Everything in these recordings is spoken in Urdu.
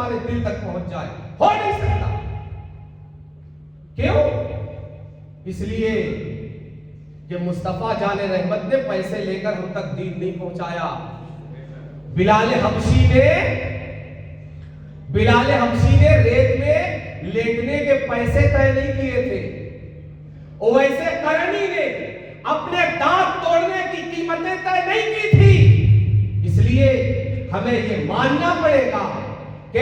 ہمارے دل تک پہنچ جائے، ہو نہیں سکتا۔ کیوں؟ اس لیے کہ مصطفیٰ جان رحمت نے پیسے لے کر ہم تک دین نہیں پہنچایا۔ بلال حبشی نے ریت میں لیٹنے کے پیسے طے نہیں کیے تھے، ویسے کرنی نے اپنے دانت توڑنے کی قیمتیں طے نہیں کی تھی۔ اس لیے ہمیں یہ ماننا پڑے گا کہ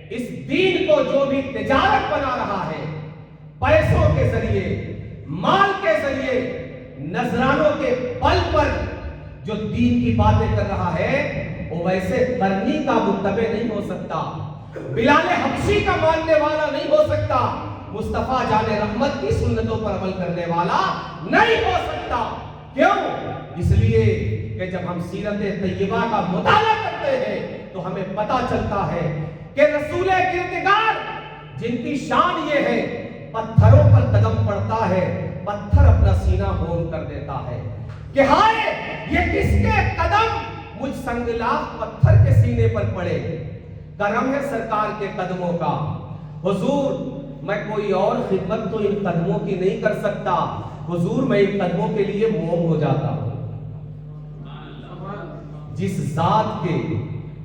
اس دین کو جو بھی تجارت بنا رہا ہے، پیسوں کے ذریعے، مال کے ذریعے، نذرانوں کے بل پر جو دین کی باتیں کر رہا ہے، وہ ویسے کرنی کا متبع نہیں ہو سکتا، بلال حبشی کا ماننے والا نہیں ہو سکتا، مصطفیٰ جان رحمت کی سنتوں پر عمل کرنے والا نہیں ہو سکتا۔ کیوں؟ اس لیے کہ جب ہم سیرت طیبہ کا مطالعہ کرتے ہیں تو ہمیں پتہ چلتا ہے کہ رسول کردگار جن کی شان یہ ہے، پتھروں پر قدم پڑتا ہے، پتھر اپنا سینہ ہوم کر دیتا ہے کہ ہائے یہ کس کے قدم مجھ سنگلاخ پتھر کے سینے پر پڑے۔ کرم ہے سرکار کے قدموں کا۔ حضور میں کوئی اور خدمت تو ان قدموں کی نہیں کر سکتا، حضور میں ان قدموں کے لیے موم ہو جاتا ہوں۔ جس ذات کے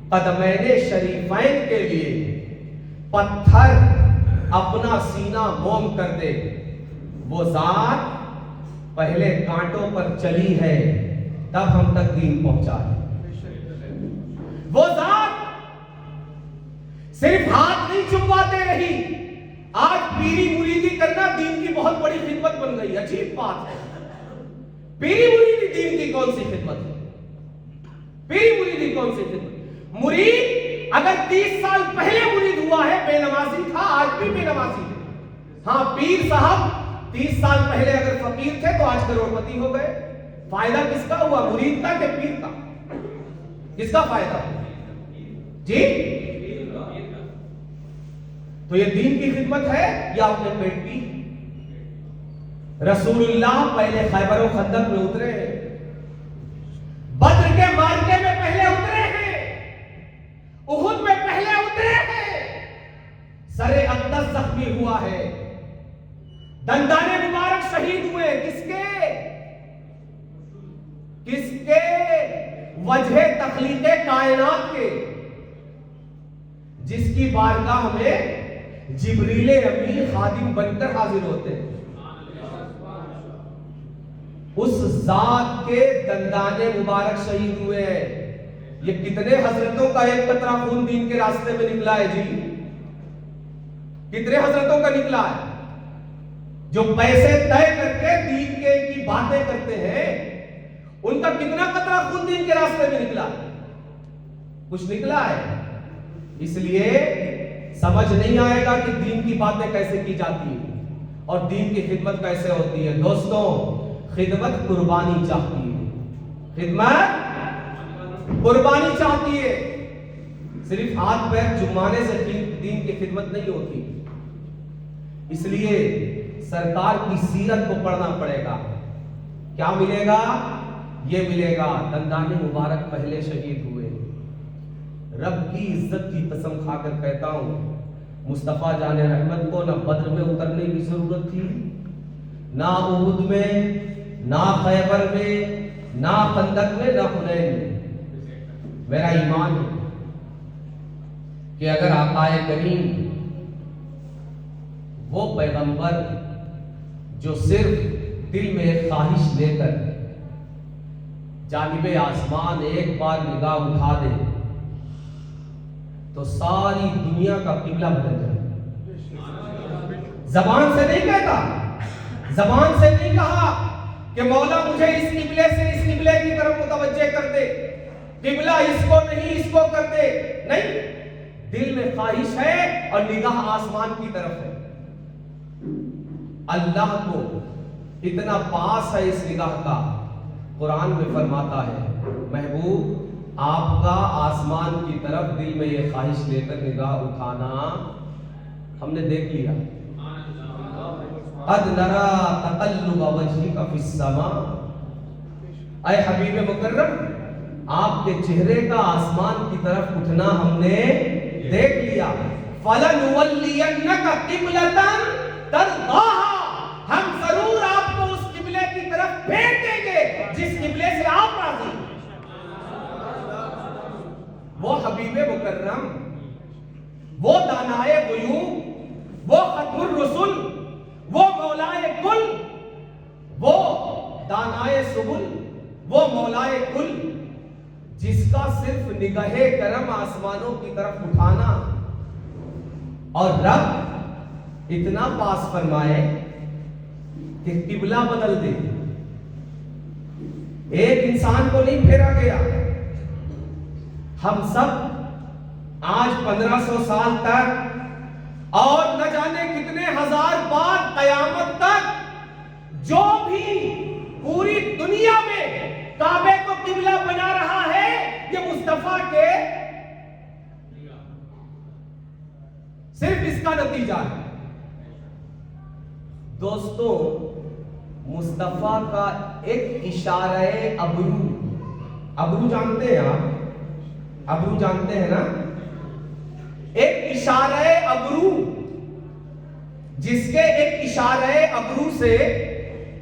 قدمین شریفین کے لیے پتھر اپنا سینہ موم کر دے، وہ ذات پہلے کانٹوں پر چلی ہے تب ہم تک دین پہنچا ہے۔ وہ ذات صرف ہاتھ نہیں چمواتے رہی، آج پیری مریدی کرنا دین کی بہت بڑی خدمت بن گئی۔ عجیب بات ہے، پیری مریدی دین کی کون سی خدمت ہے؟ پیری مریدی کون سی خدمت؟ مرید اگر 30 سال پہلے مرید ہوا ہے، بے نمازی تھا، آج بھی بے نمازی ہے۔ ہاں پیر صاحب 30 سال پہلے اگر فقیر تھے تو آج کروڑپتی ہو گئے۔ فائدہ کس کا ہوا، مرید کا کہ پیر کا؟ کس کا فائدہ جی؟ تو یہ دین کی خدمت ہے یا اپنے پیٹ کی؟ رسول اللہ پہلے خیبر و خندق میں اترے ہیں، بدر کے معرکے میں پہلے اترے ہیں، احد میں پہلے اترے ہیں، سر اقدس زخمی ہوا ہے، دندان مبارک شہید ہوئے، کس کے وجہ تخلیق کائنات کے، جس کی بارگاہ میں جبریل امین خادم بن کر حاضر ہوتے ہیں، اس ذات کے دندان مبارک شہید ہوئے ہیں۔ یہ کتنے حضرتوں کا ایک قطرہ خون دین کے راستے میں نکلا ہے جی؟ کتنے حضرتوں کا نکلا ہے جو پیسے طے کر کے دین کی باتیں کرتے ہیں؟ ان کا کتنا قطرہ خون دین کے راستے میں نکلا؟ کچھ نکلا ہے۔ اس لیے سمجھ نہیں آئے گا کہ دین کی باتیں کیسے کی جاتی ہیں اور دین کی خدمت کیسے ہوتی ہے۔ دوستوں، خدمت قربانی چاہتی ہے، خدمت قربانی چاہتی ہے۔ صرف ہاتھ پیر چمانے سے دین کی خدمت نہیں ہوتی۔ اس لیے سرکار کی سیرت کو پڑھنا پڑے گا۔ کیا ملے گا؟ یہ ملے گا دندان مبارک پہلے شہید ہوئے۔ رب کی عزت کی قسم کھا کر کہتا ہوں، مصطفیٰ جان رحمت کو نہ بدر میں اترنے کی ضرورت تھی، نہ احد میں، نہ خیبر میں، نہ خندق میں، نہ حنین میں۔ میرا ایمان ہے کہ اگر آقا کریم وہ پیغمبر جو صرف دل میں ایک خواہش لے کر جانب آسمان ایک بار نگاہ اٹھا دے تو ساری دنیا کا قبلہ بدل جائے۔ زبان سے نہیں کہتا، زبان سے نہیں کہا کہ مولا مجھے اس قبلے سے اس قبلے کی طرف متوجہ کر دے، قبلہ اس کو نہیں اس کو کر دے، نہیں، دل میں خواہش ہے اور نگاہ آسمان کی طرف ہے۔ اللہ کو اتنا پاس ہے اس نگاہ کا، قرآن میں فرماتا ہے محبوب آپ کا آسمان کی طرف دل میں یہ خواہش لے کر نگاہ اٹھانا ہم نے دیکھ لیا۔ قد نرى تقلب وجهك في السماء، اے حبیب مکرم آپ کے چہرے کا آسمان کی طرف اٹھنا ہم نے دیکھ لیا. فَلَنُوَلِّيَنَّكَ قِبْلَةً تَرْضَاهَا، ہم ضرور آپ کو اس قبلے کی طرف پھیر دیں گے جس قبلے سے آپ راضی ہیں. وہ حبیب مکرم، وہ دانائے غیوب، وہ ختم الرسل، وہ مولائے کل، وہ دانائے سبل، وہ مولائے کل، جس کا صرف نگاہ کرم آسمانوں کی طرف اٹھانا اور رب اتنا پاس فرمائے کہ قبلہ بدل دے. ایک انسان کو نہیں پھیرا گیا. ہم سب آج 1500 سال تک اور نہ جانے کتنے ہزار بار قیامت تک جو بھی پوری دنیا میں کعبے کو قبلہ بنا رہا ہے یہ مصطفیٰ کے صرف اس کا نتیجہ ہے. دوستو، مصطفیٰ کا ایک اشارہ ابرو جانتے ہیں آپ؟ ابرو جانتے ہیں نا؟ ایک اشارہ ابرو، جس کے ایک اشارہ ابرو سے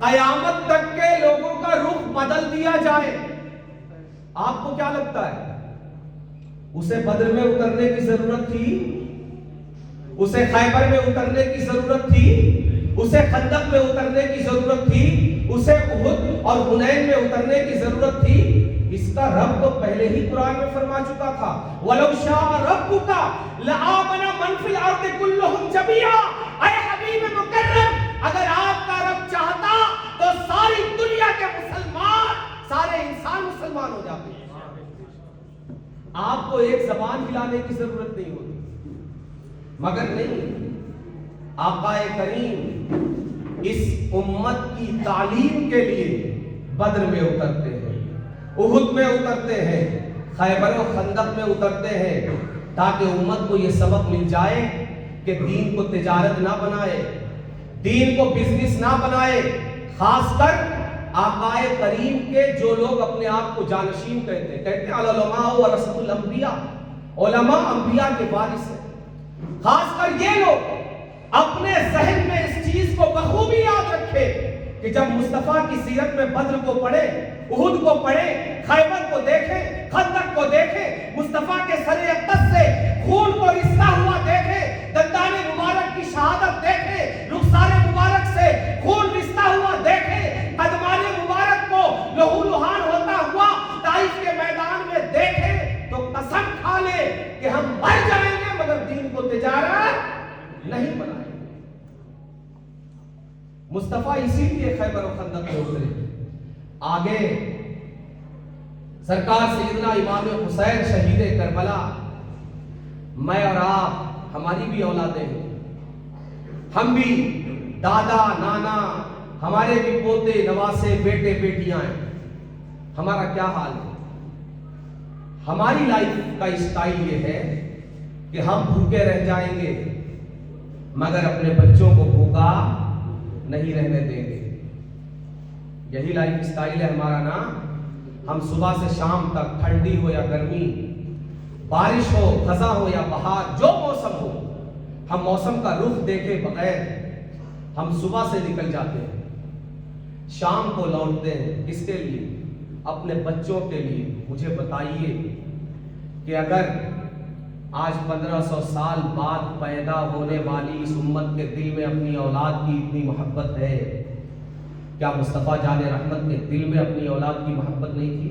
قیامت تک کے لوگوں کا رخ بدل دیا جائے. آپ کو کیا لگتا ہے اسے بدر میں اترنے کی ضرورت تھی؟ اسے خیبر میں اترنے کی ضرورت تھی؟ اسے خندق میں اترنے کی ضرورت تھی؟ اسے احد اور حنین میں اترنے کی ضرورت تھی؟ اس کا رب تو پہلے ہی قرآن میں فرما چکا تھا. وَلَوْ شَاءَ رَبُّكَ لَآمَنَ مَنْ فِي الْأَرْضِ كُلُّهُمْ جَمِيعًا. اے حبیب مکرم، اگر آپ کا رب چاہتا تو ساری دنیا کے مسلمان، سارے انسان مسلمان ہو جاتے. آپ کو ایک زبان ہلانے کی ضرورت نہیں ہوتی. مگر نہیں، آقا کریم اس امت کی تعلیم کے لیے بدر میں اترتے ہیں، احد میں اترتے ہیں، خیبر و خندق میں اترتے ہیں، تاکہ امت کو یہ سبق مل جائے کہ دین کو تجارت نہ بنائے، دین کو بزنس نہ بنائے. خاص کر آقا کریم کے جو لوگ اپنے آپ کو جانشین کہتے ہیں العلماء ورثۃ الانبیاء، علماء انبیاء کے وارث ہیں. خاص کر یہ لوگ اپنے ذہن میں اس چیز کو بخوبی یاد رکھے کہ جب مصطفیٰ کی سیرت میں بدر کو پڑھے، احد کو پڑھے، خیبر کو دیکھے، خندق کو دیکھے، مصطفیٰ کے سر اقدس سے خون کو رستا ہوا دیکھے، دندان مبارک کی شہادت دیکھے، رخسار مبارک سے خون رستا ہوا دیکھے، قدمان مبارک کو لہو لہان ہوتا ہوا طائف کے میدان میں دیکھے، تو قسم کھا لے کہ ہم مر جائیں گے مگر دین کو تجارت نہیں بنائیں. مصطفیٰ اسی لیے خیبر و خندق میں اترے. آگے سرکار سیدنا امام حسین شہید کربلا، میں اور آپ ہماری بھی اولادیں ہیں، ہم بھی دادا نانا، ہمارے بھی پوتے نواسے بیٹے بیٹیاں ہیں. ہمارا کیا حال ہے؟ ہماری لائف کا اسٹائل یہ ہے کہ ہم بھوکے رہ جائیں گے مگر اپنے بچوں کو بھوکا نہیں رہنے دیں گے. یہی لائف اسٹائل ہے ہمارا نا. ہم صبح سے شام تک، ٹھنڈی ہو یا گرمی، بارش ہو، خزاں ہو یا بہار، جو موسم ہو، ہم موسم کا رخ دیکھے بغیر ہم صبح سے نکل جاتے ہیں، شام کو لوٹتے ہیں. کس کے لیے؟ اپنے بچوں کے لیے. مجھے بتائیے کہ اگر آج 1500 سال بعد پیدا ہونے والی اس امت کے دل میں اپنی اولاد کی اتنی محبت ہے، کیا مصطفیٰ جان رحمت کے دل میں اپنی اولاد کی محبت نہیں تھی؟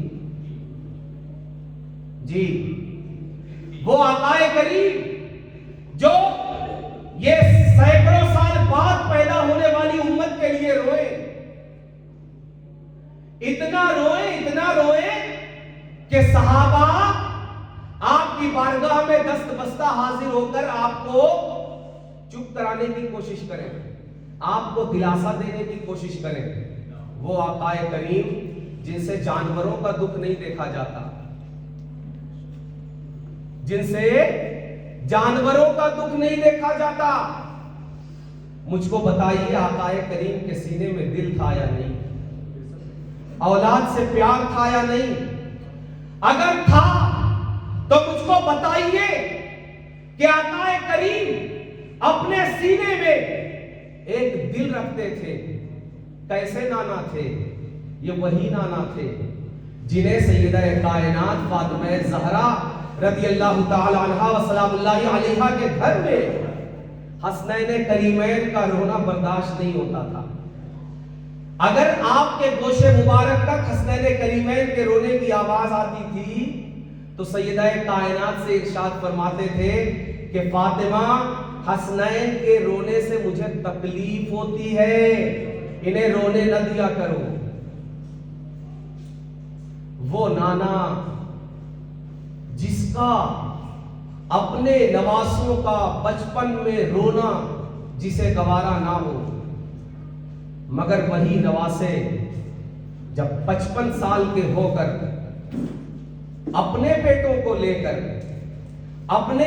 جی، وہ آقا کریم جو یہ سینکڑوں سال بعد پیدا ہونے والی امت کے لیے روئے، اتنا روئے کہ صحابہ آپ کی بارگاہ میں دست بستہ حاضر ہو کر آپ کو چپ کرانے کی کوشش کریں، آپ کو دلاسا دینے کی کوشش کریں. وہ آقا کریم جن سے جانوروں کا دکھ نہیں دیکھا جاتا، جن سے جانوروں کا دکھ نہیں دیکھا جاتا، مجھ کو بتائیے آقا کریم کے سینے میں دل تھا یا نہیں؟ اولاد سے پیار تھا یا نہیں؟ اگر تھا تو مجھ کو بتائیے کہ آقا کریم اپنے سینے میں ایک دل رکھتے تھے. کیسے نانا تھے؟ یہ وہی نانا تھے جنہیں سیدہ کائنات فاطمہ زہرا رضی اللہ تعالی عنہا و سلام اللہ علیہا کے گھر میں حسنین کریمین کا رونا برداشت نہیں ہوتا تھا. اگر آپ کے گوش مبارک تک حسنین کریمین کے رونے کی آواز آتی تھی تو سیدہ کائنات سے ارشاد فرماتے تھے کہ فاطمہ حسنین کے رونے سے مجھے تکلیف ہوتی ہے، انہیں رونے نہ دیا کرو. وہ نانا جس کا اپنے نواسوں کا بچپن میں رونا جسے گوارا نہ ہو، مگر وہی نواسے جب 55 سال کے ہو کر اپنے بیٹوں کو لے کر اپنے